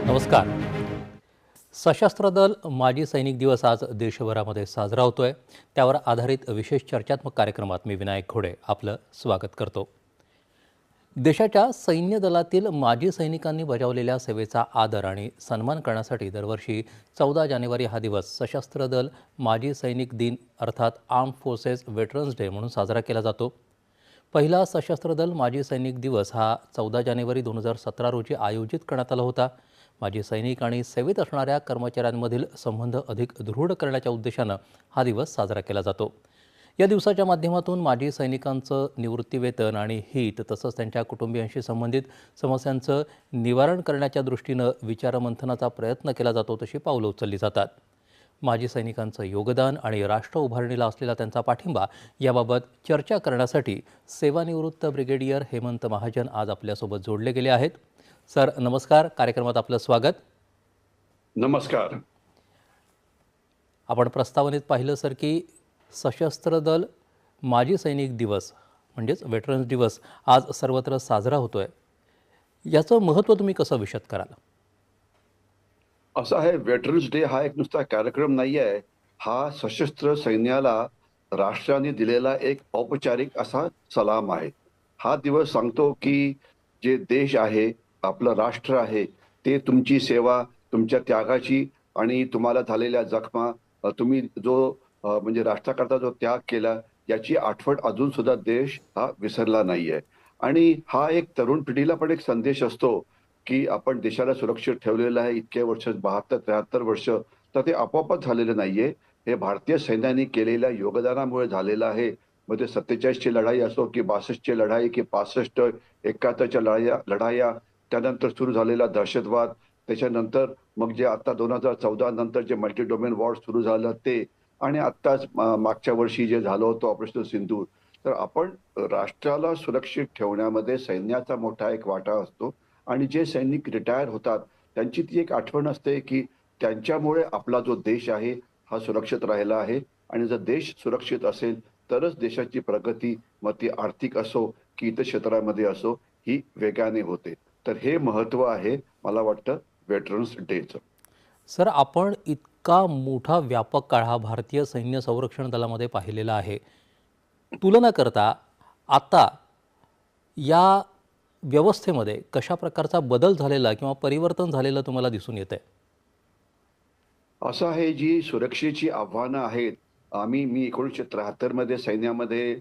नमस्कार. सशस्त्र दल माजी सैनिक दिवस आज देशभरामध्ये साजरा होतोय. त्यावर आधारित विशेष चर्चात्मक कार्यक्रमात मी विनायक घोडे आपलं स्वागत करतो. देशाच्या सैन्य दलातील माजी सैनिकांनी बजावलेल्या सेवेचा आदर आणि सन्मान करण्यासाठी दरवर्षी 14 जानेवारी हा दिवस सशस्त्र दल माजी सैनिक दिन अर्थात आर्म्ड फोर्सेस वेटरन्स डे म्हणून साजरा केला जातो. पहिला सशस्त्र दल माजी सैनिक दिवस हा 14 जानेवारी 2017 रोजी आयोजित करण्यात आला होता. माजी सैनिक आणि सेवेत असणाऱ्या कर्मचाऱ्यांमधील संबंध अधिक दृढ करण्याच्या उद्देशानं हा दिवस साजरा केला जातो. या दिवसाच्या माध्यमातून माजी सैनिकांचं निवृत्तीवेतन आणि हित तसंच त्यांच्या कुटुंबियांशी संबंधित समस्यांचं निवारण करण्याच्या दृष्टीनं विचारमंथनाचा प्रयत्न केला जातो, तशी पावलं उचलली जातात. माजी सैनिकांचं योगदान आणि राष्ट्र उभारणीला असलेला त्यांचा पाठिंबा याबाबत चर्चा करण्यासाठी सेवानिवृत्त ब्रिगेडियर हेमंत महाजन आज आपल्यासोबत जोडले गेले आहेत. सर नमस्कार, कार्यक्रमात आपलं स्वागत. नमस्कार. आपण प्रस्तावनेत पाहिलं सर की सशस्त्र दल माजी सैनिक दिवस म्हणजेच वेटरन्स दिवस आज सर्वत्र साजरा होतोय. याचं महत्त्व तुम्ही कसं विशद कराल? असं आहे, वेटरन्स डे हा एक नुसता कार्यक्रम नाही आहे. हा सशस्त्र सैन्याला राष्ट्राने दिलेला एक औपचारिक असा सलाम आहे. हा दिवस सांगतो की जे देश आहे, आपलं राष्ट्र आहे, ते तुमची सेवा, तुमच्या त्यागाची आणि तुम्हाला झालेल्या जखमा, तुम्ही जो म्हणजे राष्ट्राकरता जो त्याग केला, याची आठवण अजून सुद्धा देश हा विसरला नाहीये. आणि हा एक तरुण पिढीला पण एक संदेश असतो की आपण देशाला सुरक्षित ठेवलेलं आहे इतके वर्ष, 72-73 वर्ष, तर ते आपोआपच झालेलं नाहीये. हे भारतीय सैन्याने केलेल्या योगदानामुळे झालेलं आहे. मग ते 47 ची लढाई असो की 62 ची लढाई की 65, 71च्या लढाया, त्यानंतर सुरू झालेला दहशतवाद, त्याच्यानंतर मग जे आता 2014 नंतर जे मल्टी डोमेन वॉर सुरू झालं ते, आणि आत्ताच मागच्या वर्षी जे झालं होतं ऑपरेशन सिंधूर. तर आपण राष्ट्राला सुरक्षित ठेवण्यामध्ये सैन्याचा मोठा एक वाटा असतो. आणि जे सैनिक रिटायर होतात त्यांची ती एक आठवण असते की त्यांच्यामुळे आपला जो देश आहे हा सुरक्षित राहिला आहे. आणि जर देश सुरक्षित असेल तरच देशाची प्रगती, मग ती आर्थिक असो की इतर क्षेत्रामध्ये असो, ही वेगाने होते. तर हे महत्व आहे मला वाटतं वेटरन्स डेचं. सर आपण इतका मोठा व्यापक काळ हा भारतीय सैन्य संरक्षण दलामध्ये पाहिलेला आहे. तुलना करता आता या व्यवस्थेमध्ये कशा प्रकारचा बदल झालेला किंवा परिवर्तन झालेलं तुम्हाला दिसून येतंय? असं आहे, जी सुरक्षेची आव्हानं आहेत. मी 1973 मध्ये सैन्यामध्ये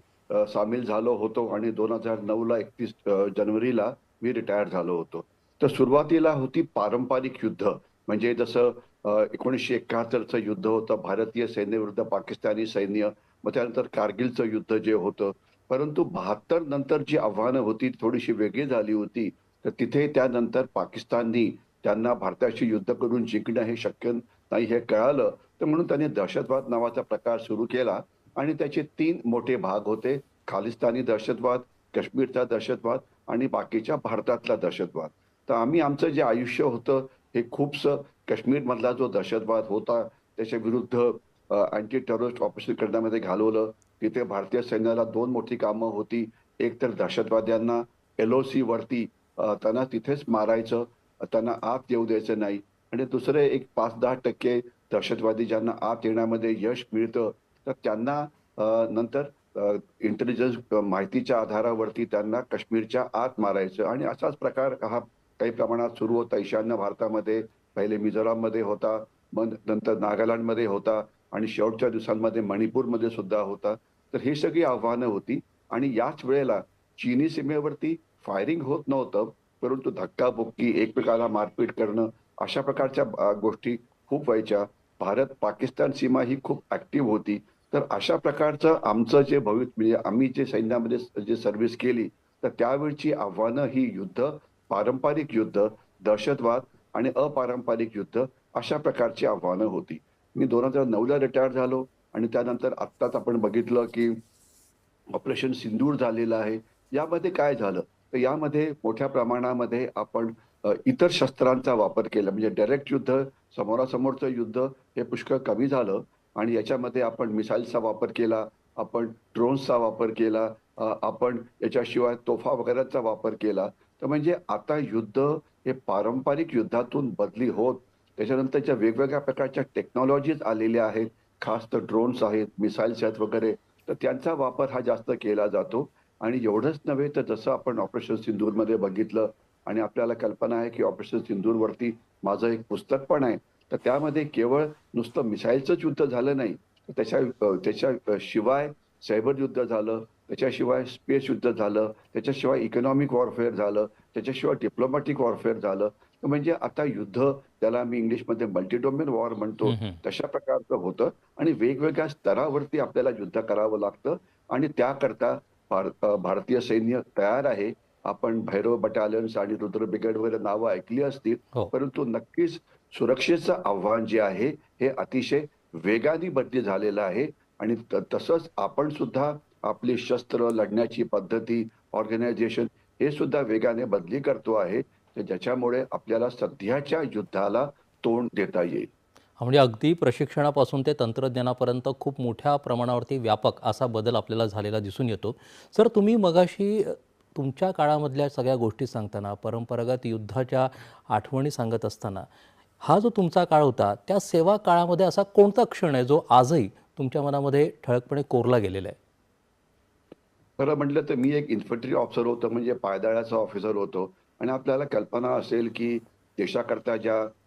सामील झालो होतो आणि 2009ला 31 जानेवारीला मी रिटायर झालो होतो. तर सुरुवातीला होती पारंपरिक युद्ध, म्हणजे जसं 1971चं युद्ध होतं भारतीय सैन्याविरुद्ध पाकिस्तानी सैन्य, मग त्यानंतर कारगिलचं युद्ध जे होतं. परंतु 72 नंतर जी आव्हानं होती थोडीशी वेगळी झाली होती. तर तिथे त्यानंतर पाकिस्ताननी त्यांना भारताशी युद्ध करून जिंकणं हे शक्य नाही हे कळालं. तर म्हणून त्यांनी दहशतवाद नावाचा प्रकार सुरू केला आणि त्याचे 3 मोठे भाग होते. खालिस्तानी दहशतवाद, काश्मीरचा दहशतवाद आणि बाकीच्या भारतातला दहशतवाद. तर आम्ही आमचं जे आयुष्य होतं हे खूपसं काश्मीरमधला जो दहशतवाद होता त्याच्या विरुद्ध अँटी टेररिस्ट ऑपरेशन करण्यामध्ये घालवलं. तिथे भारतीय सैन्याला 2 मोठी कामं होती. एक तर दहशतवाद्यांना LOC वरती त्यांना तिथेच मारायचं, त्यांना आत येऊ द्यायचं नाही. आणि दुसरे एक 5-10% दहशतवादी ज्यांना आत येण्यामध्ये यश मिळतं, तर त्यांना नंतर इंटेलिजन्स माहितीच्या आधारावरती त्यांना काश्मीरच्या आत मारायचं. आणि असाच प्रकार हा काही प्रमाणात सुरू होता ईशान्य भारतामध्ये. पहिले मिझोराममध्ये होता, मग नंतर नागालँडमध्ये होता आणि शेवटच्या दिवसांमध्ये मणिपूरमध्ये सुद्धा होता. तर ही सगळी आव्हानं होती. आणि याच वेळेला चीनी सीमेवरती फायरिंग होत नव्हतं, परंतु धक्काबुक्की, एकमेकाला मारपीट करणं, अशा प्रकारच्या गोष्टी खूप व्हायच्या. भारत-पाकिस्तान सीमा ही खूप ॲक्टिव्ह होती. तर अशा प्रकारचं आमचं जे म्हणजे आम्ही जे सैन्यामध्ये जे सर्व्हिस केली, तर त्यावेळची आव्हानं ही युद्ध, पारंपरिक युद्ध, दहशतवाद आणि अपारंपरिक युद्ध, अशा प्रकारची आव्हानं होती. मी 2009ला रिटायर झालो आणि त्यानंतर आत्ताच आपण बघितलं की ऑपरेशन सिंदूर झालेलं आहे. यामध्ये काय झालं, तर यामध्ये मोठ्या प्रमाणामध्ये आपण इतर शस्त्रांचा वापर केला. म्हणजे डायरेक्ट युद्ध, समोरासमोरचं युद्ध हे पुष्कळ कमी झालं आणि याच्यामध्ये आपण मिसाईल्सचा वापर केला, आपण ड्रोन्सचा वापर केला, आपण याच्याशिवाय तोफा वगैरेचा वापर केला. तर म्हणजे आता युद्ध हे पारंपरिक युद्धातून बदली होत त्याच्यानंतरच्या वेगवेगळ्या प्रकारच्या टेक्नॉलॉजीज आलेल्या आहेत. खास तर ड्रोन्स आहेत, मिसाईल्स आहेत वगैरे. तर त्यांचा वापर हा जास्त केला जातो आणि एवढंच नव्हे तर जसं आपण ऑपरेशन सिंदूरमध्ये बघितलं आणि आपल्याला कल्पना आहे की ऑपरेशन सिंदूरवरती माझं एक पुस्तक पण आहे. तर त्यामध्ये केवळ नुसतं मिसाईलचंच युद्ध झालं नाही. तर शिवाय सायबर युद्ध झालं, त्याच्याशिवाय स्पेस युद्ध झालं, त्याच्याशिवाय इकॉनॉमिक वॉरफेअर झालं, त्याच्याशिवाय डिप्लोमॅटिक वॉरफेअर झालं. तर म्हणजे आता युद्ध त्याला आम्ही इंग्लिशमध्ये मल्टी डोमेन वॉर म्हणतो, हं, हं. तशा प्रकारचं होतं आणि वेगवेगळ्या स्तरावरती आपल्याला युद्ध करावं लागतं आणि त्याकरता भारतीय सैन्य तयार आहे. आपण भैरव बटालियन्स आणि रुद्र ब्रिगेड वगैरे नावं ऐकली असतील. हो. परंतु नक्कीच सुरक्षेचं आव्हान जे आहे, हे अतिशय वेगाने बदली झालेलं आहे आणि तसंच आपण सुद्धा आपली शस्त्र, लढण्याची पद्धती, ऑर्गनायझेशन हे सुद्धा वेगाने बदली करतो आहे. तर ज्याच्यामुळे आपल्याला सध्याच्या युद्धाला तोंड देता येईल. म्हणजे अगदी प्रशिक्षणापासून ते तंत्रज्ञानापर्यंत खूप मोठ्या प्रमाणावरती व्यापक असा बदल आपल्याला झालेला दिसून येतो. सर, तुम्ही मगाशी तुमच्या काळामधल्या सगळ्या गोष्टी सांगताना, परंपरागत युद्धाच्या आठवणी सांगत असताना, हा जो तुमचा काळ होता, त्या सेवा काळामध्ये असा कोणता क्षण आहे जो आजही तुमच्या मनामध्ये ठळकपणे कोरला गेलेला आहे? खरं म्हटलं तर मी एक इन्फंट्री ऑफिसर होतो म्हणजे पायदळाचा ऑफिसर होतो आणि आपल्याला कल्पना असेल की देशाकरता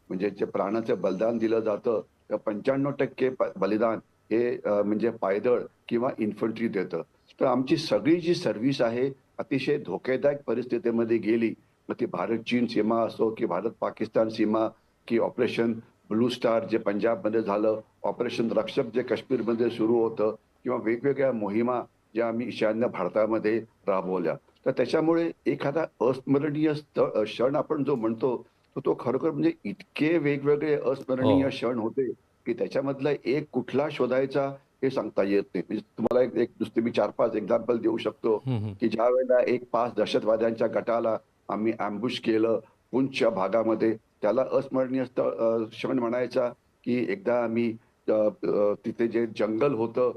म्हणजे जे प्राणाचं बलिदान दिलं जातं, त्या 95% बलिदान हे म्हणजे पायदळ किंवा इन्फंट्री देतं. तर आमची सगळी जी सर्व्हिस आहे, अतिशय धोकेदायक परिस्थितीमध्ये गेली. मग ती भारत-चीन सीमा असो की भारत-पाकिस्तान सीमा की ऑपरेशन ब्लू स्टार जे पंजाबमध्ये झालं, ऑपरेशन रक्षक जे काश्मीरमध्ये सुरू होतं किंवा वेगवेगळ्या मोहिमा ज्या आम्ही ईशान्य भारतामध्ये राबवल्या. तर त्याच्यामुळे एखादा अस्मरणीय क्षण आपण जो म्हणतो, तर तो खरोखर म्हणजे इतके वेगवेगळे हो. अस्मरणीय क्षण होते, की त्याच्यामधला एक कुठला शोधायचा हे सांगता येत नाही. म्हणजे तुम्हाला एक एक नुसते मी 4-5 एक्झाम्पल देऊ शकतो, हं, हं. की ज्यावेळेला एक 5 दहशतवाद्यांच्या गटाला आम्ही अँबुश केलं पुंछच्या भागामध्ये. त्याला अस्मरणीय क्षण म्हणायचा, की एकदा आम्ही तिथे जे जंगल होतं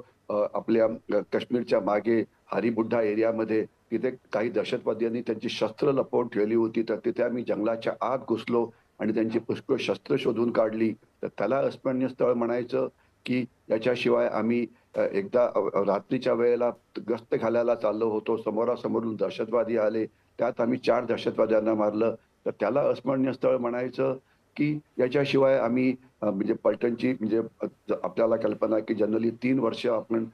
आपल्या काश्मीरच्या मागे हरिबुड्डा एरियामध्ये तिथे काही दहशतवाद्यांनी त्यांची शस्त्र लपवून ठेवली होती. तर तिथे आम्ही जंगलाच्या आत घुसलो आणि त्यांची पुष्कळ शस्त्र शोधून काढली. तर त्याला अस्मरणीय स्थळ म्हणायचं, की याच्याशिवाय आम्ही एकदा रात्रीच्या वेळेला गस्त घालायला चाललो होतो. समोरासमोरून दहशतवादी आले. त्यात आम्ही 4 दहशतवाद्यांना मारलं. तर त्याला अस्मरणीय स्थळ म्हणायचं, की याच्याशिवाय आम्ही म्हणजे पलटणची म्हणजे आपल्याला कल्पना आहे, की जनरली 3 वर्ष आपण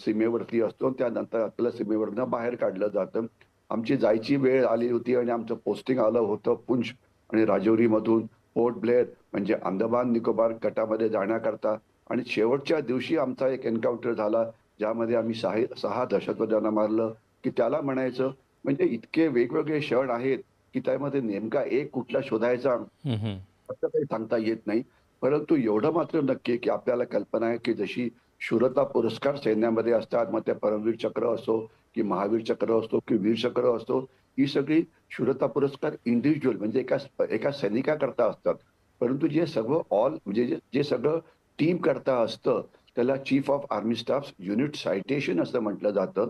सीमेवरती असतो. त्यानंतर आपल्याला सीमेवरनं बाहेर काढलं जातं. आमची जायची वेळ आली होती आणि आमचं पोस्टिंग आलं होतं पुंछ आणि राजौरीमधून पोर्ट ब्लेअर म्हणजे अंदमान निकोबार गटामध्ये जाण्याकरता आणि शेवटच्या दिवशी आमचा एक एन्काउंटर झाला, ज्यामध्ये आम्ही 6 दहशतवाद्यांना मारलं, की त्याला म्हणायचं. म्हणजे इतके वेगवेगळे क्षण आहेत, की त्यामध्ये नेमका एक कुठला शोधायचा हं, हं. असं काही सांगता येत नाही. परंतु एवढं मात्र नक्की आहे, की आपल्याला कल्पना आहे, की जशी शूरता पुरस्कार सैन्यामध्ये असतात, मग ते परमवीर चक्र असो, की महावीर चक्र असतो, की वीर चक्र असतो, ही सगळी शूरता पुरस्कार इंडिव्हिज्युअल म्हणजे एका सैनिकाकरता असतात. परंतु जे सगळं म्हणजे जे जे सगळं टीम करता असतं, त्याला chief of army staff unit citation असं म्हटलं जातं.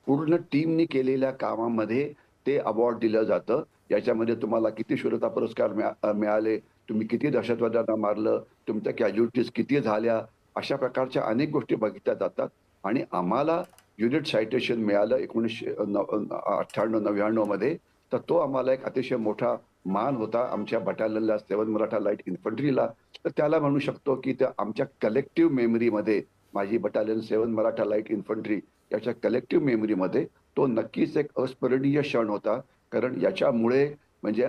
पूर्ण टीमनी केलेल्या कामामध्ये ते अवॉर्ड दिलं जातं. याच्यामध्ये तुम्हाला किती शूरता पुरस्कार मिळाले, तुम्ही किती दहशतवाद्यांना मारलं, तुमच्या कॅज्युअल्टीज किती झाल्या, अशा प्रकारच्या अनेक गोष्टी बघितल्या जातात आणि आम्हाला युनिट सायटेशन मिळालं 1998-99 मध्ये. तर तो आम्हाला एक अतिशय मोठा मान होता आमच्या बटालियनला 7 मराठा लाईट इन्फंट्रीला. तर त्याला म्हणू शकतो, की त्या आमच्या कलेक्टिव्ह मेमरीमध्ये माझी बटालियन 7 मराठा लाईट इन्फंट्री याच्या कलेक्टिव्ह मेमरीमध्ये तो नक्कीच एक अस्मरणीय क्षण होता. कारण याच्यामुळे म्हणजे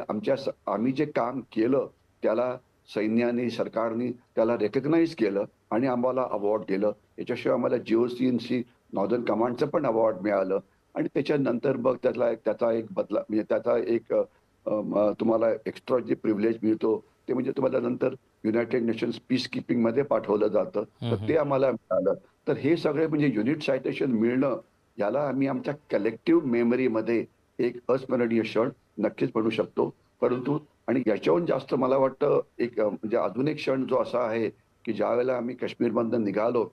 आम्ही जे काम केलं त्याला सैन्याने, सरकारने त्याला रिकॉग्नाइज केलं आणि आम्हाला अवॉर्ड दिलं. याच्याशिवाय आम्हाला जी-ओ-सी-इन-सी नॉर्दर्न कमांडचं पण अवॉर्ड मिळालं आणि त्याच्यानंतर मग त्याचा एक बदला म्हणजे त्याचा एक तुम्हाला एक्स्ट्रा जे प्रिव्हिलेज मिळतो, ते म्हणजे तुम्हाला नंतर युनायटेड नेशन्स पीस कीपिंगमध्ये पाठवलं जातं. तर हं, हं. ते आम्हाला मिळालं. तर हे सगळे म्हणजे युनिट सायटेशन मिळणं, याला आम्ही आमच्या कलेक्टिव्ह मेमरीमध्ये एक अस्मरणीय क्षण नक्कीच म्हणू शकतो. परंतु आणि याच्याहून जास्त मला वाटतं एक म्हणजे अजून एक क्षण जो असा आहे, की ज्यावेळेला आम्ही काश्मीरमधनं निघालो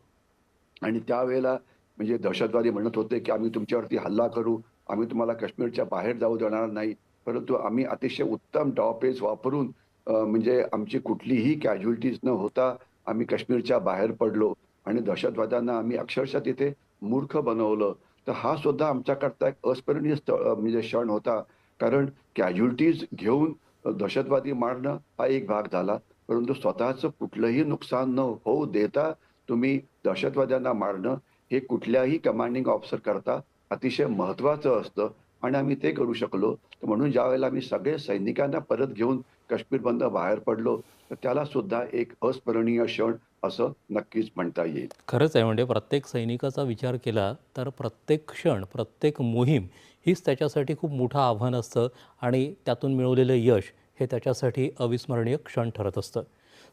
आणि त्यावेळेला म्हणजे दहशतवादी म्हणत होते, की आम्ही तुमच्यावरती हल्ला करू, आम्ही तुम्हाला काश्मीरच्या बाहेर जाऊ देणार नाही. परंतु आम्ही अतिशय उत्तम डावपेच वापरून म्हणजे आमची कुठलीही कॅज्युअल्टीज न होता आम्ही काश्मीरच्या बाहेर पडलो आणि दहशतवाद्यांना आम्ही अक्षरशः तिथे मूर्ख बनवलं. तर हा सुद्धा आमच्याकरता एक अस्मरणीय म्हणजे क्षण होता. कारण कॅज्युअल्टीज घेऊन दहशतवादी मारणं हा एक भाग झाला. परंतु स्वतःचं कुठलंही नुकसान न होऊ देता तुम्ही दहशतवाद्यांना मारणं हे कुठल्याही कमांडिंग ऑफिसर करता अतिशय महत्त्वाचं असतं आणि आम्ही ते करू शकलो. तर म्हणून ज्यावेळेला आम्ही सगळे सैनिकांना परत घेऊन काश्मीरमधनं बाहेर पडलो, तर त्याला सुद्धा एक अस्मरणीय क्षण असं नक्कीच म्हणता येईल. खरंच आहे, म्हणजे प्रत्येक सैनिकाचा विचार केला तर प्रत्येक क्षण, प्रत्येक मोहीम हीच त्याच्यासाठी खूप मोठं आव्हान असतं आणि त्यातून मिळवलेलं यश हे त्याच्यासाठी अविस्मरणीय क्षण ठरत असतं.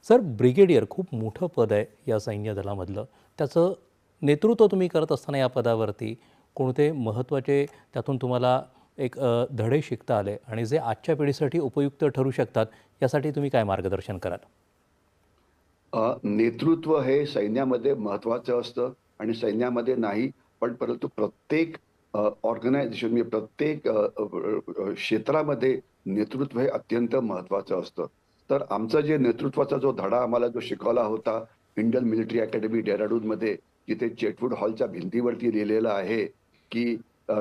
सर, ब्रिगेडियर खूप मोठं पद आहे या सैन्य दलामधलं. त्याचं नेतृत्व तुम्ही करत असताना या पदावरती कोणते महत्त्वाचे त्यातून तुम्हाला एक धडे शिकता आले आणि जे आजच्या पिढीसाठी उपयुक्त ठरू शकतात, यासाठी तुम्ही काय मार्गदर्शन कराल? नेतृत्व हे सैन्यामध्ये महत्त्वाचं असतं आणि सैन्यामध्ये नाही, पण परंतु प्रत्येक ऑर्गनायझेशन म्हणजे प्रत्येक क्षेत्रामध्ये नेतृत्व हे अत्यंत महत्त्वाचं असतं. तर आमचं जे नेतृत्वाचा जो धडा आम्हाला जो शिकवला होता इंडियन मिलिटरी अकॅडमी डेहराडूनमध्ये, जिथे चेटवूड हॉलच्या भिंतीवरती लिहिलेलं आहे, की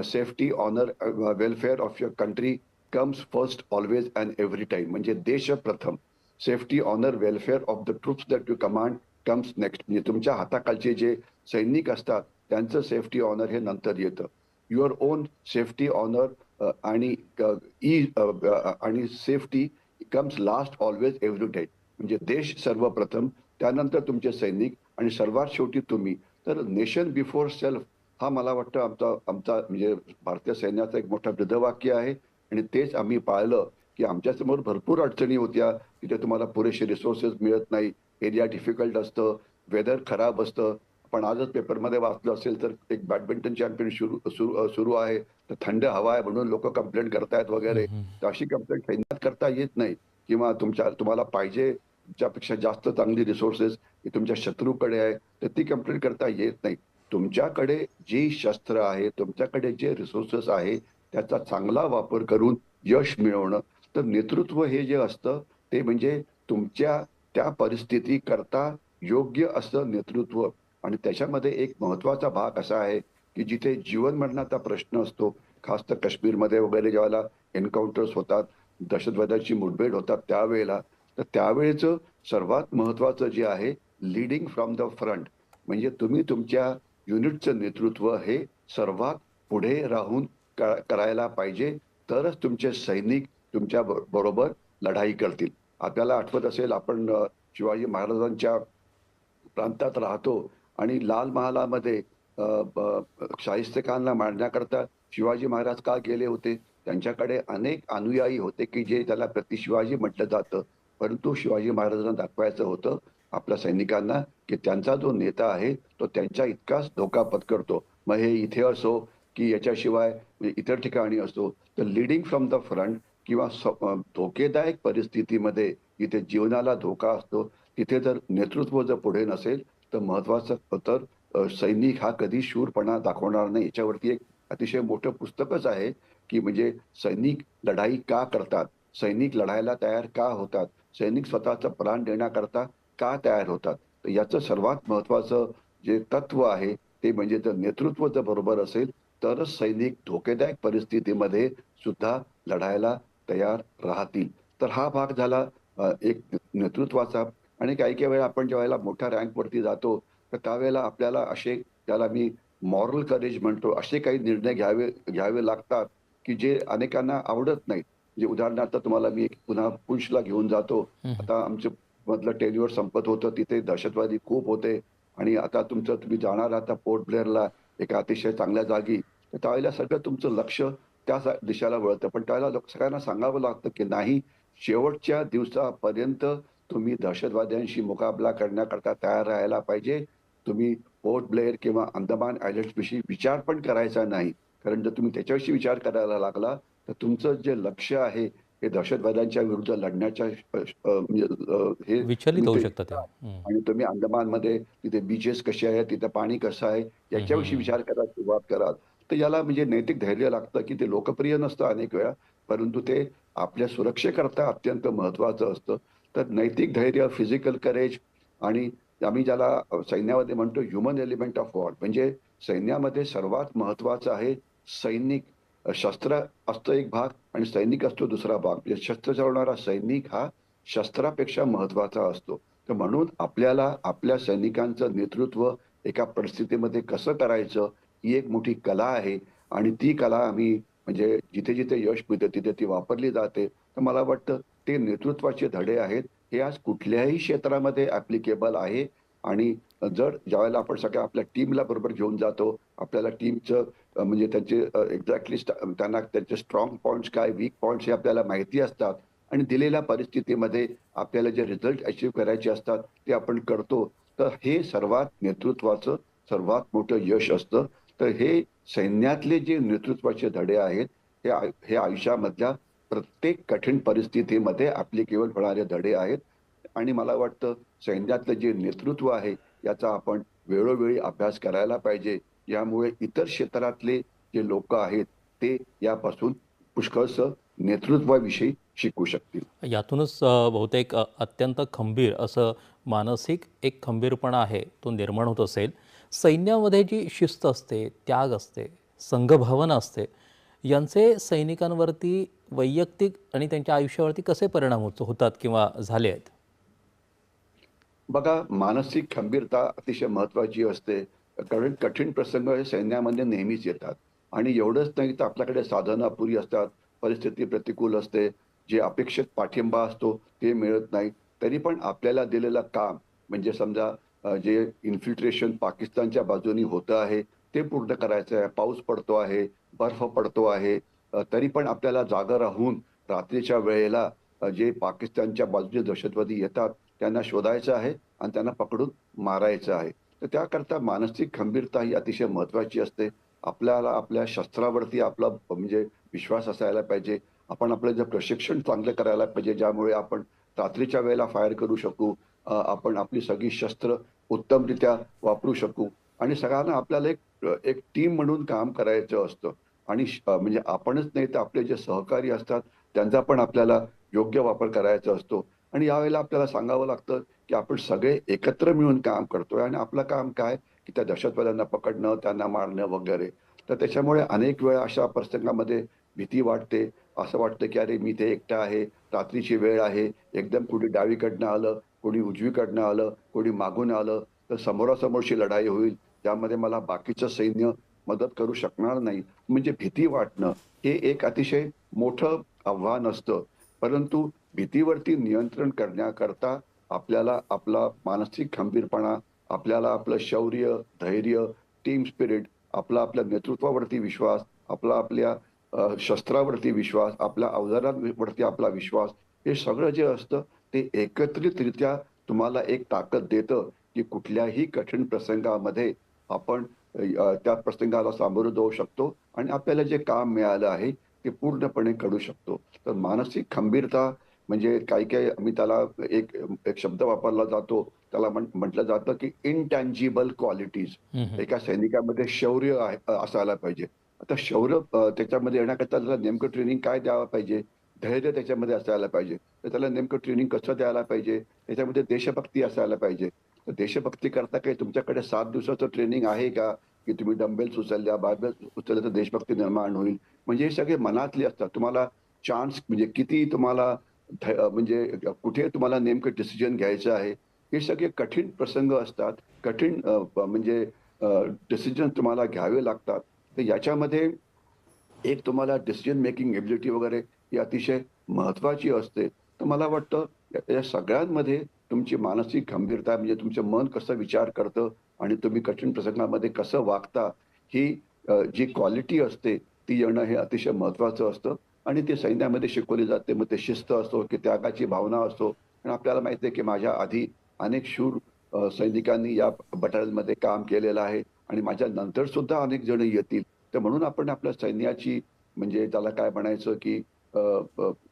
safety, honour, welfare of your country comes first always and every time. म्हणजे देश प्रथम. Safety, honour, welfare of the troops that you command comes next. म्हणजे तुमच्या हाताखालचे जे सैनिक असतात त्यांचं सेफ्टी, ऑनर हे नंतर येतं. युअर ओन सेफ्टी, ऑनर आणि आणि safety comes last always every time. म्हणजे देश सर्वप्रथम, त्यानंतर तुमचे सैनिक आणि सर्वात शेवटी तुम्ही. तर नेशन बिफोर सेल्फ हा मला वाटतं आमचा आमचा म्हणजे भारतीय सैन्याचं एक मोठं ब्रीदवाक्य आहे आणि तेच आम्ही पाळलं, की आमच्यासमोर भरपूर अडचणी होत्या. तिथे तुम्हाला पुरेसे रिसोर्सेस मिळत नाही. एरिया डिफिकल्ट असतं, वेदर खराब असतं. पण आजच पेपरमध्ये वाचलं असेल तर एक बॅडमिंटन चॅम्पियन सुरू आहे. तर थंड हवा आहे म्हणून लोकं कंप्लेंट करतायत वगैरे. तर अशी कंप्लेंट सैन्यात करता येत नाही किंवा तुम्हाला पाहिजे तुमच्यापेक्षा जास्त चांगली रिसोर्सेस ही तुमच्या शत्रूकडे आहे, तर ती कंप्लेंट करता येत नाही. तुमच्याकडे जी शस्त्र आहे, तुमच्याकडे जे रिसोर्सेस आहे, त्याचा चांगला वापर करून यश मिळवणं. तर नेतृत्व हे जे असतं ते म्हणजे तुमच्या त्या परिस्थितीकरता योग्य असं नेतृत्व आणि त्याच्यामध्ये एक महत्त्वाचा भाग असा आहे, की जिथे जीवन-मरणाचा प्रश्न असतो, खास तर काश्मीरमध्ये वगैरे ज्यावेळेला एन्काउंटर्स होतात, दहशतवाद्यांची मुठभेड होतात त्यावेळेला, तर त्यावेळेचं सर्वात महत्त्वाचं जे आहे लीडिंग फ्रॉम द फ्रंट. म्हणजे तुम्ही तुमच्या युनिटचं नेतृत्व हे सर्वात पुढे राहून करायला पाहिजे. तरच तुमचे सैनिक तुमच्या बरोबर लढाई करतील. आपल्याला आठवत असेल आपण शिवाजी महाराजांच्या प्रांतात राहतो आणि लाल महालामध्ये अ, ब शाहिस्तेखानला मारण्याकरता शिवाजी महाराज का गेले होते? त्यांच्याकडे अनेक अनुयायी होते, की जे त्याला प्रति शिवाजी म्हटलं जातं. परंतु शिवाजी महाराजांना दाखवायचं होतं आपल्या सैनिकांना, की त्यांचा जो नेता आहे, तो त्यांच्या इतकाच धोका पत्करतो. मग हे इथे असो, की याच्याशिवाय म्हणजे इतर ठिकाणी असो. तर लीडिंग फ्रॉम द फ्रंट किंवा धोकेदायक परिस्थितीमध्ये जिथे जीवनाला धोका असतो, तिथे जर नेतृत्व जर पुढे नसेल, तर महत्त्वाचं तर सैनिक हा कधी शूरपणा दाखवणार नाही. याच्यावरती एक अतिशय मोठं पुस्तकच आहे, की म्हणजे सैनिक लढाई का करतात? सैनिक लढायला तयार का होतात? सैनिक स्वतःचा प्राण देण्याकरता का तयार होतात? तर याचं सर्वात महत्त्वाचं जे तत्व आहे, ते म्हणजे जर नेतृत्व जर बरोबर असेल, तरच सैनिक धोकेदायक परिस्थितीमध्ये सुद्धा लढायला तयार राहतील. तर हा भाग झाला एक नेतृत्वाचा आणि काही-काही वेळा आपण ज्यावेळेला मोठ्या रँकवरती जातो, तर त्यावेळेला आपल्याला असे त्याला मी मॉरल करेज म्हणतो, असे काही निर्णय घ्यावे घ्यावे लागतात, की जे अनेकांना आवडत नाहीत. म्हणजे उदाहरणार्थ तुम्हाला मी एक पुन्हा पूंछला घेऊन जातो. आता आमचं मधलं टेन्युअर संपत होतं. तिथे दहशतवादी खूप होते आणि आता तुम्ही जाणार आहात पोर्ट ब्लेअरला एका अतिशय चांगल्या जागी. तर त्यावेळेला सगळं तुमचं लक्ष त्या दिशेला वळतं. पण त्यावेळेला सगळ्यांना सांगावं लागतं, की नाही शेवटच्या दिवसापर्यंत तुम्ही दहशतवाद्यांशी मुकाबला करण्याकरता तयार राहायला पाहिजे. तुम्ही पोर्ट ब्लेअर किंवा अंदमान आयलँड्सविषयी विचार पण करायचा नाही. कारण जर तुम्ही त्याच्याविषयी विचार करायला लागला, तर तुमचं जे लक्ष्य आहे, हे दहशतवाद्यांच्या विरुद्ध लढण्याच्या म्हणजे हे विचलित तुम्ही होऊ ते शकतं ते. आणि तुम्ही अंदमानमध्ये तिथे बीचेस कसे आहेत, तिथं पाणी कसं आहे, याच्याविषयी विचार करायला सुरुवात कराल. तर याला म्हणजे नैतिक धैर्य लागतं, की ते लोकप्रिय नसतं अनेक वेळा. परंतु ते आपल्या सुरक्षेकरता अत्यंत महत्त्वाचं असतं. तर नैतिक धैर्य, फिजिकल करेज आणि आम्ही ज्याला सैन्यामध्ये म्हणतो ह्युमन एलिमेंट ऑफ वॉर म्हणजे सैन्यामध्ये सर्वात महत्त्वाचं आहे सैनिक. शस्त्र असतं एक भाग आणि सैनिक असतो दुसरा भाग. म्हणजे शस्त्र चालवणारा सैनिक हा शस्त्रापेक्षा महत्त्वाचा असतो. तर म्हणून आपल्याला आपल्या सैनिकांचं नेतृत्व एका परिस्थितीमध्ये कसं करायचं, ही एक मोठी कला आहे आणि ती कला आम्ही म्हणजे जिथे-जिथे यश मिळतं तिथे ती वापरली जाते. तर मला वाटतं ते नेतृत्वाचे धडे आहेत. हे आज कुठल्याही क्षेत्रामध्ये ॲप्लिकेबल आहे आणि जर ज्यावेळेला आपण सगळ्या आपल्या टीमला बरोबर घेऊन जातो, आपल्याला टीमचं म्हणजे त्यांचे एक्झॅक्टली त्यांना त्यांचे स्ट्राँग पॉइंट्स काय, वीक पॉइंट्स हे आपल्याला माहिती असतात आणि दिलेल्या परिस्थितीमध्ये आपल्याला जे रिझल्ट अचीव्ह करायचे असतात, ते आपण करतो. तर हे सर्वात नेतृत्वाचं सर्वात मोठं यश असतं. तर हे सैन्यातले जे नेतृत्वाचे धडे आहेत, हे आयुष्यामधल्या प्रत्येक कठीण परिस्थितीमध्ये ॲप्लिकेबल होणारे धडे आहेत आणि मला वाटतं सैन्यातलं जे नेतृत्व आहे, याचा आपण वेळोवेळी अभ्यास करायला पाहिजे. यामुळे इतर क्षेत्रातले जे लोकं आहेत, ते यापासून पुष्कळसं नेतृत्वाविषयी शिकू शकतील. यातूनच बहुतेक अत्यंत खंबीर असं मानसिक एक खंबीरपणा आहे तो निर्माण होत असेल. सैन्यामध्ये जी शिस्त असते, त्याग असते, संघभावना असते, यांचे सैनिकांवरती वैयक्तिक आणि त्यांच्या आयुष्यावरती कसे परिणाम होतात किंवा झाले आहेत? बघा, मानसिक खंबीरता अतिशय महत्त्वाची असते. कारण कठीण प्रसंग हे सैन्यामध्ये नेहमीच येतात आणि एवढंच नाही तर आपल्याकडे साधनं अपुरी असतात, परिस्थिती प्रतिकूल असते, जे अपेक्षित पाठिंबा असतो ते मिळत नाही. तरी पण आपल्याला दिलेलं काम म्हणजे समजा जे इन्फिल्ट्रेशन पाकिस्तानच्या बाजूनी होतं आहे, ते पूर्ण करायचं आहे. पाऊस पडतो आहे, बर्फ पडतो आहे, तरी पण आपल्याला जागं राहून रात्रीच्या वेळेला जे पाकिस्तानच्या बाजूचे दहशतवादी येतात, त्यांना शोधायचं आहे आणि त्यांना पकडून मारायचं आहे. तर त्याकरता मानसिक खंबीरता ही अतिशय महत्त्वाची असते. आपल्याला आपल्या शस्त्रावरती आपला म्हणजे विश्वास असायला पाहिजे. आपण आपलं जे प्रशिक्षण चांगलं करायला पाहिजे, ज्यामुळे आपण रात्रीच्या वेळेला फायर करू शकू. आपण आपली सगळी शस्त्र उत्तमरित्या वापरू शकू आणि सगळ्यांना आपल्याला एक टीम म्हणून काम करायचं असतं आणि म्हणजे आपणच नाही तर आपले जे सहकारी असतात, त्यांचा पण आपल्याला योग्य वापर करायचा असतो आणि यावेळेला आपल्याला सांगावं लागतं की आपण सगळे एकत्र मिळून काम करतोय आणि आपलं काम काय, की त्या दहशतवाद्यांना पकडणं, त्यांना मारणं वगैरे. तर त्याच्यामुळे अनेक वेळा अशा प्रसंगामध्ये भीती वाटते. असं वाटतं की अरे मी इथे एकटा आहे, रात्रीची वेळ आहे, एकदम कुणी डावीकडनं आलं, कोणी उजवीकडनं आलं, कोणी मागून आलं, तर समोरासमोरची लढाई होईल. त्यामध्ये मला बाकीचं सैन्य मदत करू शकणार नाही. म्हणजे भीती वाटणं हे एक अतिशय मोठं आव्हान असतं. परंतु भीतीवरती नियंत्रण करण्याकरता आपल्याला आपला मानसिक खंबीरपणा, आपल्याला आपलं शौर्य, धैर्य, टीम स्पिरिट, आपला आपल्या नेतृत्वावरती विश्वास, आपला आपल्या शस्त्रावरती विश्वास, आपल्या अवजारांवरती आपला विश्वास, हे सगळं जे असतं ते एकत्रितरित्या तुम्हाला एक ताकद देतं, की कुठल्याही कठीण प्रसंगामध्ये आपण त्या प्रसंगाला सामोरं जाऊ शकतो आणि आपल्याला जे काम मिळालं आहे, ते पूर्णपणे करू शकतो. तर मानसिक खंबीरता म्हणजे काही-काही मी त्याला एक एक शब्द वापरला जातो. त्याला म्हटलं जातं, की इंटँजिबल क्वालिटीज. हं, हं. एका सैनिकामध्ये शौर्य आहे असायला पाहिजे. आता शौर्य त्याच्यामध्ये येण्याकरता त्याला नेमकं ट्रेनिंग काय द्यावं पाहिजे? धैर्य त्याच्यामध्ये असायला पाहिजे. तर त्याला नेमकं ट्रेनिंग कसं द्यायला पाहिजे? त्याच्यामध्ये देशभक्ती असायला पाहिजे. तर देशभक्ती करता काही तुमच्याकडे 7 दिवसाचं ट्रेनिंग आहे का? की तुम्ही डंबेल्स उचलल्या, बार्बेल्स उचलल्या तर देशभक्ती निर्माण होईल. म्हणजे हे सगळे मनातले असतात. तुम्हाला चान्स म्हणजे किती तुम्हाला म्हणजे कुठे तुम्हाला नेमकं डिसिजन घ्यायचं आहे. हे सगळे कठीण प्रसंग असतात. कठीण म्हणजे डिसिजन तुम्हाला घ्यावे लागतात. तर याच्यामध्ये एक तुम्हाला डिसिजन मेकिंग एबिलिटी वगैरे ही अतिशय महत्त्वाची असते. तर मला वाटतं या सगळ्यांमध्ये तुमची मानसिक खंबीरता म्हणजे तुमचं मन कसं विचार करतं आणि तुम्ही कठीण प्रसंगामध्ये कसं वागता ही जी क्वालिटी असते ती येणं हे अतिशय महत्त्वाचं असतं आणि ते सैन्यामध्ये शिकवली जाते. मग ते शिस्त असो की त्यागाची भावना असो आणि आपल्याला माहिती आहे की माझ्या आधी अनेक शूर सैनिकांनी या बटालियनमध्ये काम केलेलं आहे आणि माझ्या नंतर सुद्धा अनेक जण येतील. तर म्हणून आपण आपल्या सैन्याची म्हणजे त्याला काय म्हणायचं, की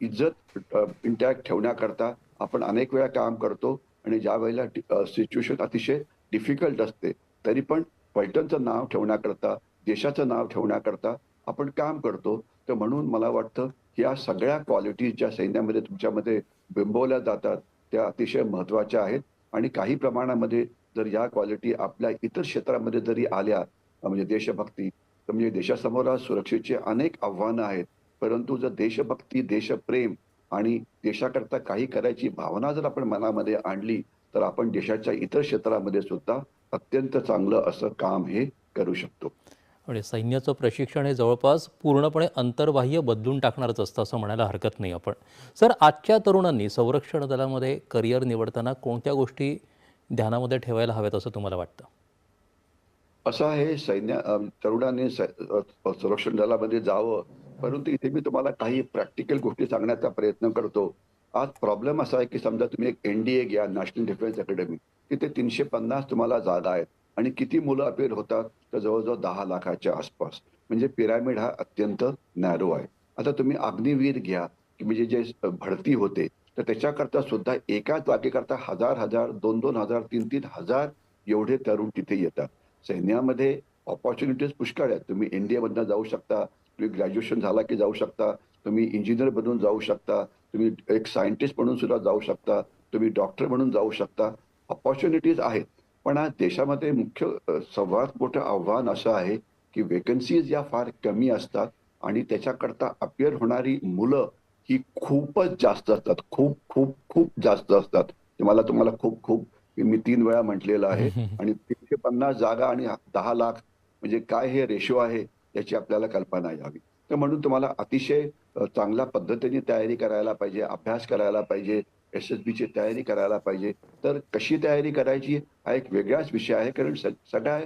इज्जत इंटॅक्ट ठेवण्याकरता आपण अनेक वेळा काम करतो आणि ज्यावेळेला सिच्युएशन अतिशय डिफिकल्ट असते, तरी पण फलटणचं नाव ठेवण्याकरता, देशाचं नाव ठेवण्याकरता आपण काम करतो. तर म्हणून मला वाटतं या सगळ्या क्वालिटीज ज्या सैन्यामध्ये तुमच्यामध्ये बिंबवल्या जातात, त्या अतिशय महत्त्वाच्या आहेत आणि काही प्रमाणामध्ये जर या क्वालिटी आपल्या इतर क्षेत्रामध्ये जरी आल्या म्हणजे देशभक्ती, तर म्हणजे देशासमोर आज सुरक्षेची अनेक आव्हानं आहेत. परंतु जर देशभक्ती, देशप्रेम आणि देशाकरता काही करायची भावना जर आपण मनामध्ये आणली, तर आपण देशाच्या इतर क्षेत्रामध्ये सुद्धा अत्यंत चांगलं असं काम हे करू शकतो. म्हणजे सैन्याचं प्रशिक्षण हे जवळपास पूर्णपणे अंतर्बाह्य बदलून टाकणारच असतं असं म्हणायला हरकत नाही आपण. सर, आजच्या तरुणांनी संरक्षण दलामध्ये करिअर निवडताना कोणत्या गोष्टी ध्यानामध्ये ठेवायला हव्यात असं तुम्हाला वाटतं? असं आहे तरुणांनी संरक्षण दलामध्ये जावं. परंतु इथे मी तुम्हाला काही प्रॅक्टिकल गोष्टी सांगण्याचा प्रयत्न करतो. आज प्रॉब्लेम असा आहे, की समजा तुम्ही एक एन-डी-ए घ्या, नॅशनल डिफेन्स अकॅडमी. तिथे 350 तुम्हाला जागा आहेत आणि किती मुलं अपीअर होतात? तर जवळ-जवळ 10 लाखाच्या आसपास. म्हणजे पिरॅमिड हा अत्यंत नॅरो आहे. आता तुम्ही अग्निवीर घ्या, की म्हणजे जे भरती होते, तर त्याच्याकरता सुद्धा एका जागेकरता 1000-1000, 2-2 हजार, 3-3 हजार एवढे तरुण तिथे येतात. सैन्यामध्ये अपॉर्च्युनिटीज पुष्कळ आहेत. तुम्ही एन-डी-एमधनं जाऊ शकता, तुम्ही ग्रॅज्युएशन झाला की जाऊ शकता, तुम्ही इंजिनिअर बनून जाऊ शकता, तुम्ही एक सायंटिस्ट म्हणून सुद्धा जाऊ शकता, तुम्ही डॉक्टर म्हणून जाऊ शकता. अपॉर्च्युनिटीज आहेत. पण आज देशामध्ये मुख्य सर्वात मोठं आव्हान असं आहे, की व्हेकन्सीज या फार कमी असतात आणि त्याच्याकरता अपिअर होणारी मुलं ही खूपच जास्त असतात. खूप, खूप, खूप जास्त असतात. ते मला तुम्हाला खूप, खूप मी 3 वेळा म्हटलेलं आहे. आणि 350 जागा आणि 10 लाख म्हणजे काय हे रेशो आहे याची आपल्याला कल्पना यावी. तर म्हणून तुम्हाला अतिशय चांगल्या पद्धतीने तयारी करायला पाहिजे, अभ्यास करायला पाहिजे, एस-एस-बीची तयारी करायला पाहिजे. तर कशी तयारी करायची हा एक वेगळाच विषय आहे. कारण सगळ्या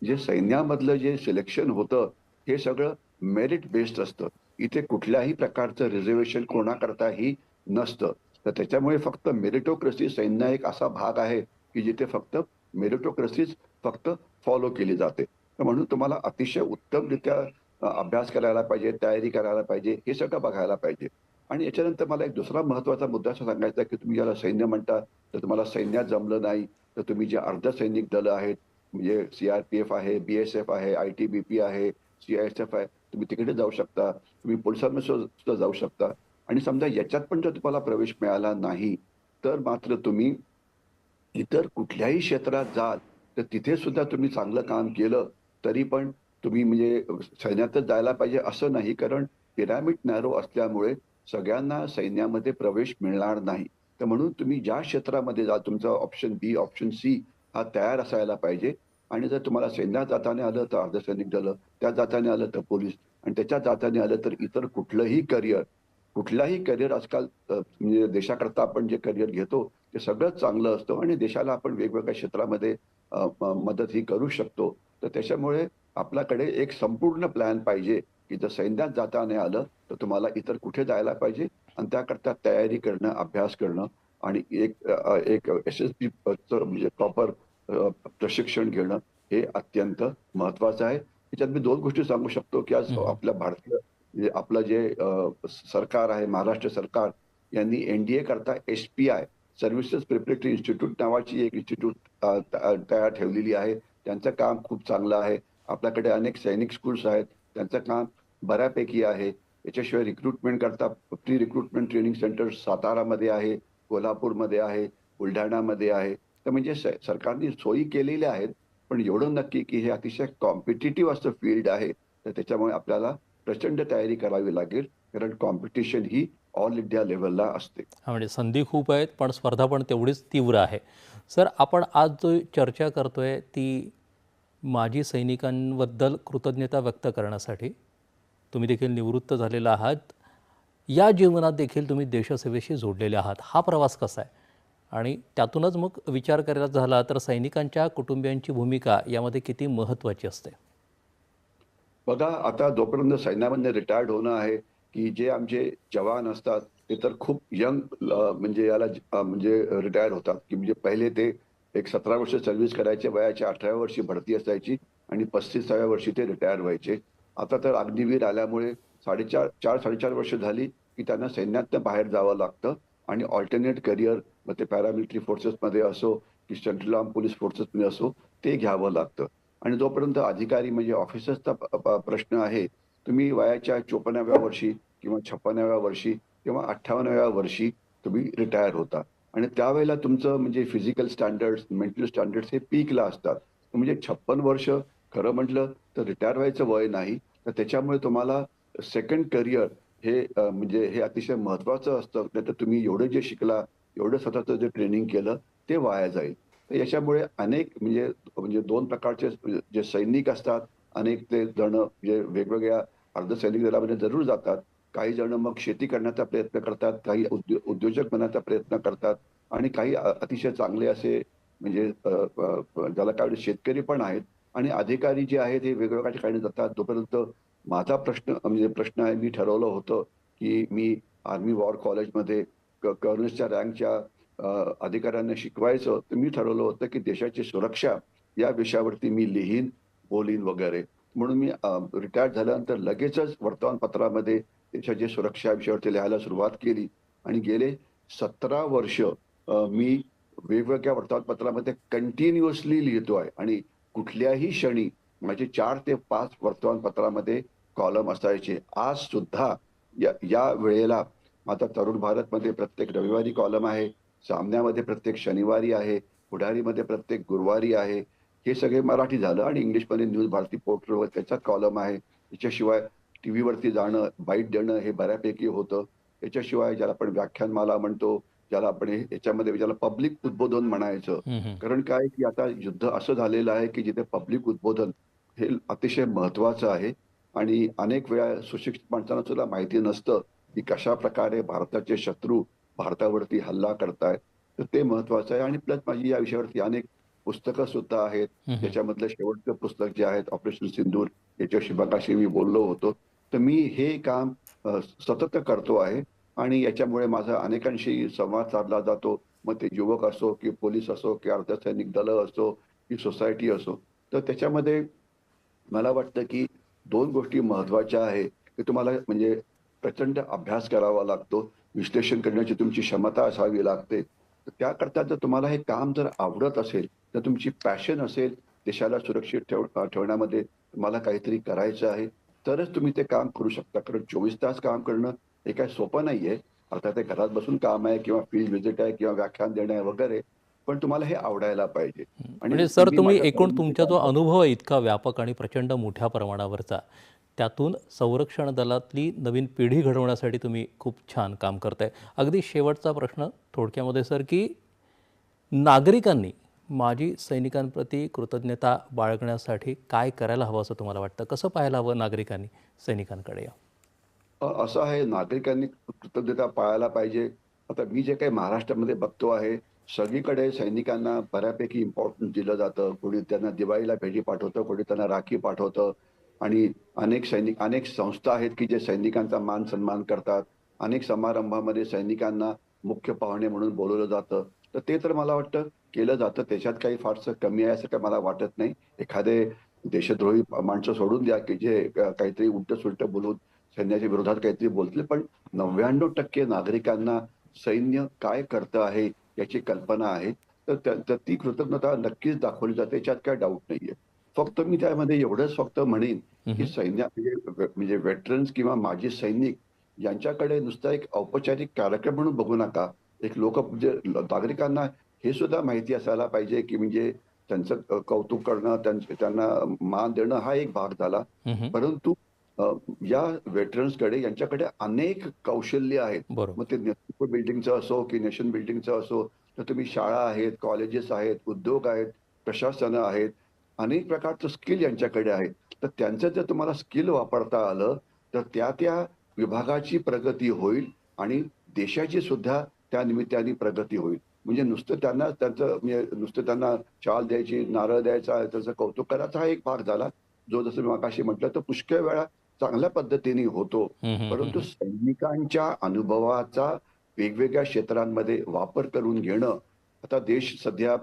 जे सैन्यामधलं जे सिलेक्शन होतं, हे सगळं मेरिट बेस्ड असतं. इथे कुठल्याही प्रकारचं रिझर्व्हेशन कोणाकरताही नसतं. तर त्याच्यामुळे फक्त मेरिटोक्रेसी सैन्य एक असा भाग आहे, की जिथे फक्त मेरिटोक्रेसीच फक्त फॉलो केली जाते. तर म्हणून तुम्हाला अतिशय उत्तमरित्या अभ्यास करायला पाहिजे, तयारी करायला पाहिजे, हे सगळं बघायला पाहिजे. आणि याच्यानंतर मला एक दुसरा महत्त्वाचा मुद्दा असा सांगायचा आहे, की तुम्ही ज्याला सैन्य म्हणता, तर तुम्हाला सैन्यात जमलं नाही, तर तुम्ही जे अर्धसैनिक दलं आहेत, म्हणजे सी-आर-पी-एफ आहे, बी-एस-एफ आहे, आय-टी-बी-पी आहे, सी-आय-एस-एफ आहे, तुम्ही तिकडे जाऊ शकता. तुम्ही पोलिसांमध्ये सुद्धा जाऊ शकता. आणि समजा याच्यात पण जर तुम्हाला प्रवेश मिळाला नाही, तर मात्र तुम्ही इतर कुठल्याही क्षेत्रात जाल, तर तिथे सुद्धा तुम्ही चांगलं काम केलं, तरी पण तुम्ही म्हणजे सैन्यातच जायला पाहिजे असं नाही. कारण पिरॅमिड नॅरो असल्यामुळे सगळ्यांना सैन्यामध्ये प्रवेश मिळणार नाही. तर म्हणून तुम्ही ज्या क्षेत्रामध्ये जाल, तुमचा ऑप्शन बी, ऑप्शन सी हा तयार असायला पाहिजे. आणि जर तुम्हाला सैन्यात जाताना आलं, तर अर्धसैनिक दलं, त्यात जाताना आलं तर पोलीस आणि त्याच्यात जाताना आलं तर इतर कुठलाही करिअर आजकाल म्हणजे देशाकरता आपण जे करिअर घेतो, ते सगळंच चांगलं असतं आणि देशाला आपण वेगवेगळ्या क्षेत्रामध्ये मदत ही करू शकतो. तर त्याच्यामुळे आपल्याकडे एक संपूर्ण प्लॅन पाहिजे, की जर सैन्यात जाता नाही आलं, तर तुम्हाला इतर कुठे जायला पाहिजे आणि त्याकरता तयारी करणं, अभ्यास करणं आणि एक एस-एस-बी म्हणजे प्रॉपर प्रशिक्षण घेणं हे अत्यंत महत्त्वाचं आहे. त्याच्यात मी 2 गोष्टी सांगू शकतो, की आज आपल्या भारतीय म्हणजे आपलं जे सरकार आहे, महाराष्ट्र सरकार यांनी एन-डी-ए करता एस-पी-आय सर्व्हिसेस प्रिपरेटरी इन्स्टिट्यूट नावाची एक इन्स्टिट्यूट तयार ठेवलेली आहे. त्यांचं काम खूप चांगलं आहे. आपल्याकडे अनेक सैनिक स्कूल्स आहेत. त्यांचं काम बऱ्यापैकी आहे. याच्याशिवाय रिक्रुटमेंट करता प्री रिक्रुटमेंट ट्रेनिंग सेंटर सातारामध्ये आहे, कोल्हापूरमध्ये आहे, बुलढाणामध्ये आहे. तर म्हणजे सरकारने सोयी केलेल्या आहेत. पण एवढं नक्की, की हे अतिशय कॉम्पिटिटिव्ह असं फील्ड आहे. तर त्याच्यामुळे आपल्याला प्रचंड तयारी करावी लागेल. कारण कॉम्पिटिशन ही ऑल इंडिया लेव्हलला असते. हां, म्हणजे संधी खूप आहेत, पण स्पर्धा पण तेवढीच तीव्र आहे. सर, आपण आज जो चर्चा करतोय ती माजी सैनिकांबद्दल कृतज्ञता व्यक्त करण्यासाठी. तुम्ही देखील निवृत्त झालेला आहात. या जीवनात देखील तुम्ही देशसेवेशी जोडलेले आहात. हा प्रवास कसा आहे? आणि त्यातूनच मग विचार करायचा झाला तर सैनिकांच्या कुटुंबियांची भूमिका यामध्ये किती महत्त्वाची असते? बघा, आता जोपर्यंत सैन्यामधनं रिटायर्ड होणं आहे, की जे आमचे जवान असतात, ते तर खूप यंग म्हणजे म्हणजे रिटायर होतात, की म्हणजे पहिले ते एक 17 वर्ष सर्व्हिस करायचे, वयाच्या 18व्या वर्षी भरती असायची आणि 35व्या वर्षी ते रिटायर व्हायचे. आता तर अग्निवीर आल्यामुळे 4-4.5 वर्ष झाली, की त्यांना सैन्यातनं बाहेर जावं लागतं आणि अल्टरनेट करियर मग ते पॅरामिलिटरी फोर्सेसमध्ये असो, की सेंट्रल आर्म्ड पोलिस फोर्सेसमध्ये असो, ते घ्यावं लागतं. आणि जोपर्यंत अधिकारी म्हणजे ऑफिसर्सचा प्रश्न आहे, तुम्ही वयाच्या 54व्या वर्षी किंवा 56व्या वर्षी किंवा 58व्या वर्षी तुम्ही रिटायर होता आणि त्यावेळेला तुमचं म्हणजे फिजिकल स्टँडर्ड्स, मेंटल स्टँडर्ड्स हे पीकला असतात. म्हणजे 56 वर्ष खरं म्हटलं तर रिटायर व्हायचं वय नाही. तर त्याच्यामुळे तुम्हाला सेकंड करियर हे म्हणजे हे अतिशय महत्त्वाचं असतं. नाहीतर तुम्ही एवढं जे शिकला, एवढं स्वतःचं जे ट्रेनिंग केलं ते वाया जाईल. तर याच्यामुळे अनेक म्हणजे म्हणजे 2 प्रकारचे जे सैनिक असतात, अनेक ते जण म्हणजे वेगवेगळ्या अर्धसैनिक दलामध्ये जरूर जातात. काही जण मग शेती करण्याचा प्रयत्न करतात, काही उद्योजक बनण्याचा प्रयत्न करतात आणि काही अतिशय चांगले असे म्हणजे ज्याला काय म्हणतात शेतकरी पण आहेत आणि अधिकारी जे आहेत हे वेगवेगळ्या ठिकाणी जातात. तोपर्यंत माझा प्रश्न आहे, मी ठरवलं होतं, की मी आर्मी वॉर कॉलेजमध्ये कर्नलच्या रँकच्या अधिकाऱ्यांना शिकवायचं. तर मी ठरवलं होतं, की देशाची सुरक्षा या विषयावरती मी लिहीन, बोलीन वगैरे. म्हणून मी रिटायर झाल्यानंतर लगेचच वर्तमानपत्रामध्ये देशाची सुरक्षा या विषयावरती लिहायला सुरुवात केली आणि गेले 17 वर्ष मी वेगवेगळ्या वर्तमानपत्रामध्ये कंटिन्युअसली लिहितो आहे आणि कुठल्याही क्षणी माझे 4 ते 5 वर्तमानपत्रामध्ये कॉलम असायचे. आज सुद्धा या या वेळेला माझा तरुण भारतमध्ये प्रत्येक रविवारी कॉलम आहे. सामन्यामध्ये प्रत्येक शनिवारी आहे. पुढारीमध्ये प्रत्येक गुरुवारी आहे. हे सगळे मराठी झालं आणि इंग्लिशमध्ये न्यूज भारती पोर्टलवर त्याच्यात कॉलम आहे. त्याच्याशिवाय टीव्हीवरती जाणं, बाईट देणं हे बऱ्यापैकी होतं. त्याच्याशिवाय ज्याला आपण व्याख्यानमाला म्हणतो, ज्याला आपण याच्यामध्ये ज्याला पब्लिक उद्बोधन म्हणायचं. हं, हं. कारण काय की आता युद्ध असं झालेलं आहे की जिथे पब्लिक उद्बोधन हे अतिशय महत्त्वाचं आहे आणि अनेक वेळा सुशिक्षित माणसांना सुद्धा माहिती नसतं, की कशाप्रकारे भारताचे शत्रू भारतावरती हल्ला करतायत. तर ते महत्त्वाचं आहे आणि प्लस माझी या विषयावरती अनेक पुस्तकं सुद्धा आहेत. हं, हं. त्याच्यामधलं शेवटचं पुस्तक जे आहे ऑपरेशन सिंदूर याच्याशी मगाशी मी बोललो होतो. तर मी हे काम सतत करतो आहे आणि याच्यामुळे माझा अनेकांशी संवाद साधला जातो. मग ते युवक असो, की पोलीस असो, की अर्धसैनिक दलं असो, की सोसायटी असो. तर त्याच्यामध्ये मला वाटतं, की 2 गोष्टी महत्त्वाच्या आहे, की तुम्हाला म्हणजे प्रचंड अभ्यास करावा लागतो. विश्लेषण करण्याची तुमची क्षमता असावी लागते. तर त्याकरता जर तुम्हाला हे काम जर आवडत असेल, तर तुमची पॅशन असेल, देशाला सुरक्षित ठेवण्यामध्ये तुम्हाला काहीतरी करायचं आहे, तरच तुम्ही ते काम करू शकता. कारण 24 तास काम करणं हे काही सोपं नाहीये. अर्थात ते घरात बसून काम आहे किंवा फील्ड व्हिजिट आहे किंवा व्याख्यान देणं आहे वगैरे. पण तुम्हाला हे आवडायला पाहिजे आणि म्हणजे सर मी तुम्ही माझ्या एकूण कॉलेजमध्ये तुमचा काम जो करतो. अनुभव आहे इतका व्यापक आणि प्रचंड मोठ्या प्रमाणावरचा, त्यातून संरक्षण दलातली नवीन पिढी घडवण्यासाठी तुम्ही खूप छान काम करताय. अगदी शेवटचा प्रश्न थोडक्यामध्ये सर, की नागरिकांनी माजी सैनिकांप्रती कृतज्ञता बाळगण्यासाठी काय करायला हवं असं तुम्हाला वाटतं? कसं पाहायला हवं नागरिकांनी सैनिकांकडे? असं आहे नागरिकांनी कृतज्ञता पाळायला पाहिजे. आता मी जे काही महाराष्ट्रामध्ये बघतो आहे, सगळीकडे सैनिकांना बऱ्यापैकी इम्पोर्टन्स दिलं जातं. कोणी त्यांना दिवाळीला भेटी पाठवतं, कोणी त्यांना राखी पाठवतं आणि अनेक संस्था आहेत, की जे सैनिकांचा मान-सन्मान करतात. अनेक समारंभामध्ये सैनिकांना मुख्य पाहुणे म्हणून बोलावलं जातं. तर ते तर मला वाटतं केलं जातं. त्याच्यात काही फारसं कमी आहे असं काही मला वाटत नाही. एखादे देशद्रोही माणसं सोडून द्या, की जे काहीतरी उलटं-सुलटं बोलून सैन्याच्या विरोधात काहीतरी बोलतील, पण 99% नागरिकांना सैन्य काय करतं आहे याची कल्पना आहे. तर ती कृतज्ञता नक्कीच दाखवली जाते, याच्यात काही डाऊट नाहीये. फक्त मी त्यामध्ये एवढंच फक्त म्हणेन, हं, की हं. म्हणजे वेटरन्स किंवा माजी सैनिक यांच्याकडे नुसता एक औपचारिक कार्यक्रम म्हणून बघू नका. एक म्हणजे नागरिकांना हे सुद्धा माहिती असायला पाहिजे, की म्हणजे त्यांचं कौतुक करणं, त्यांना मान देणं हा एक भाग झाला. हं, हं. परंतु अ, या वेटरन्सकडे यांच्याकडे अनेक कौशल्य आहेत. मग बरोबर. ते नेतृत्व बिल्डिंगचं असो, की नेशन बिल्डिंगचं असो, तर तुम्ही शाळा आहेत, कॉलेजेस आहेत, उद्योग आहेत, प्रशासनं आहेत. अनेक प्रकारचं स्किल यांच्याकडे आहे. तर त्यांचं जर तुम्हाला स्किल वापरता आलं, तर त्या विभागाची प्रगती होईल आणि देशाची सुद्धा त्या निमित्ताने प्रगती होईल. म्हणजे नुसतं त्यांना त्यांचं म्हणजे नुसतं त्यांना शाल द्यायची, नारळ द्यायचा, त्याचं कौतुक करायचा हा एक भाग झाला. जो जसं मी मगाशी म्हटलं, तर पुष्कळ वेळा चांगल्या पद्धतीने होतो. हं, हं, हं, परंतु हं. सैनिकांच्या अनुभवाचा वेगवेगळ्या क्षेत्रांमध्ये वापर करून घेणं, आता देश सध्या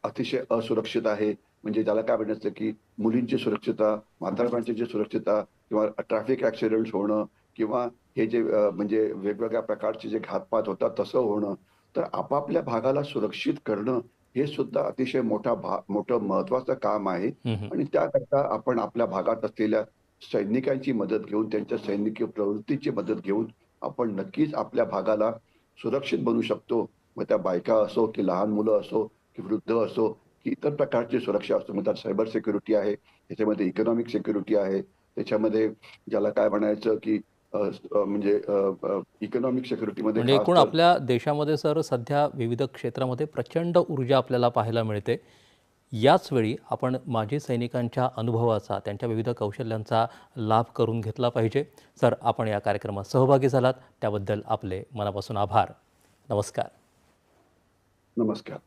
अतिशय असुरक्षित आहे. म्हणजे त्याला काय म्हणायचं, की मुलींची सुरक्षितता, म्हाताऱ्या माणसाची सुरक्षितता किंवा ट्रॅफिक ॲक्सिडेंट्स होणं किंवा हे जे म्हणजे वेगवेगळ्या प्रकारचे जे घातपात होतात तसं होणं. तर आपापल्या भागाला सुरक्षित करणं हे सुद्धा अतिशय मोठं महत्त्वाचं काम आहे हं, हं. आणि त्याकरता आपण आपल्या भागात असलेल्या सैनिकांची मदत घेऊन, त्यांच्या सैनिकी प्रवृत्तीची मदत घेऊन आपण नक्कीच आपल्या भागाला सुरक्षित बनवू शकतो. मग त्या बायका असो, की लहान मुलं असो, की वृद्ध असो, की इतर प्रकारची सुरक्षा असतो. मग त्यात सायबर सिक्युरिटी आहे, त्याच्यामध्ये इकॉनॉमिक सिक्युरिटी आहे, त्याच्यामध्ये ज्याला काय म्हणायचं, की म्हणजे इकॉनॉमिक सिक्युरिटीमध्ये म्हणजे खास एकूण तर आपल्या देशामध्ये सर सध्या विविध क्षेत्रामध्ये प्रचंड ऊर्जा आपल्याला पाहायला मिळते. याच वेळी आपण माजी सैनिकांच्या अनुभवाचा, त्यांच्या विविध कौशल्यांचा लाभ करून घेतला पाहिजे. सर, आपण या कार्यक्रमात सहभागी झालात त्याबद्दल आपले मनापासून आभार. नमस्कार. नमस्कार.